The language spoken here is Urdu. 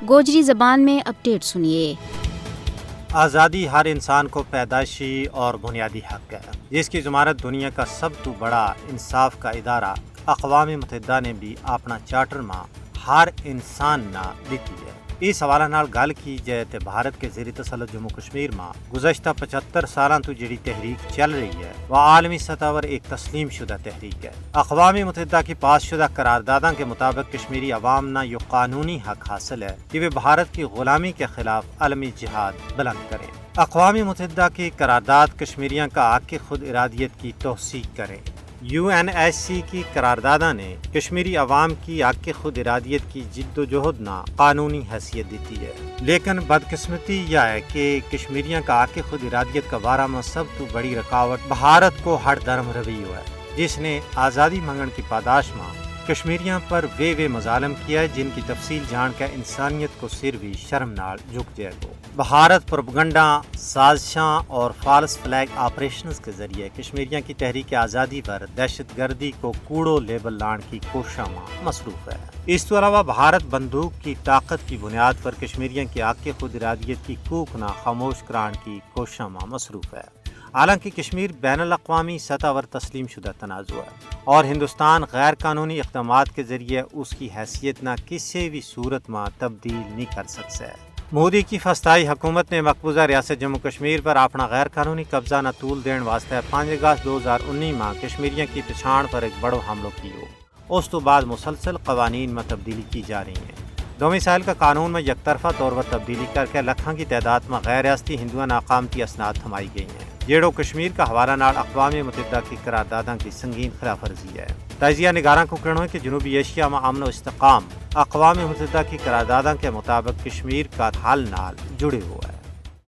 گوجری زبان میں اپڈیٹ سنیے۔ آزادی ہر انسان کو پیدائشی اور بنیادی حق ہے، جس کی ضمانت دنیا کا سب تو بڑا انصاف کا ادارہ اقوام متحدہ نے بھی اپنا چارٹر میں ہر انسان نہ دیتی ہے۔ اس حوالے نال گل کی جائے تو بھارت کے زیر تسلط جموں کشمیر میں گزشتہ 75 سالاں تو جڑی تحریک چل رہی ہے وہ عالمی سطح پر ایک تسلیم شدہ تحریک ہے۔ اقوام متحدہ کی پاس شدہ قراردادوں کے مطابق کشمیری عوام نہ یہ قانونی حق حاصل ہے کہ وہ بھارت کی غلامی کے خلاف عالمی جہاد بلند کریں۔ اقوام متحدہ کی قرارداد کشمیریوں کا حق خود ارادیت کی توثیق کرے۔ UNSC کی قراردادہ نے کشمیری عوام کی حق خود ارادیت کی جد و جہد نہ قانونی حیثیت دیتی ہے، لیکن بدقسمتی یہ ہے کہ کشمیریوں کا حق خود ارادیت کا بارہ میں سب تو بڑی رکاوٹ بھارت کو ہر درم رویہ ہے، جس نے آزادی منگن کی پاداش میں کشمیریوں پر وے مظالم کیا ہے، جن کی تفصیل جان کے انسانیت کو سر بھی شرم نال جھک جائے گا۔ بھارت پروپیگنڈا، سازشاں اور فالس فلیگ آپریشنز کے ذریعے کشمیریوں کی تحریک آزادی پر دہشت گردی کو کوڑو لیبل لان کی کوششوں میں مصروف ہے۔ اس کے علاوہ بھارت بندوق کی طاقت کی بنیاد پر کشمیریوں کی حق خود ارادیت کی کوک نہ خاموش کران کی کوششوں میں مصروف ہے۔ حالانکہ کشمیر بین الاقوامی سطح پر تسلیم شدہ تنازع ہے اور ہندوستان غیر قانونی اقدامات کے ذریعے اس کی حیثیت نہ کسی بھی صورت میں تبدیل نہیں کر سکتا ہے۔ مودی کی فسطائی حکومت نے مقبوضہ ریاست جموں کشمیر پر اپنا غیر قانونی قبضہ نہ طول دین واسطے 5 اگست 2019 میں کشمیریوں کی پچھاڑ پر ایک بڑو حملہ کیا۔ اس تو بعد مسلسل قوانین میں تبدیلی کی جا رہی ہیں۔ ڈومیسائل کا قانون میں یک طرفہ طور پر تبدیلی کر کے لکھوں کی تعداد میں غیر ریاستی ہندوؤں ناقامتی اسناد تھمائی گئی ہیں، جیڑو کشمیر کا حوالہ نال اقوام متحدہ کی قراردادوں کی سنگین خلاف ورزی ہے۔ تجزیہ نگاراں کو کہنا ہے کہ جنوبی ایشیا میں امن و استحکام اقوام متحدہ کی قراردادوں کے مطابق کشمیر کا حل نال جڑے ہوا ہے۔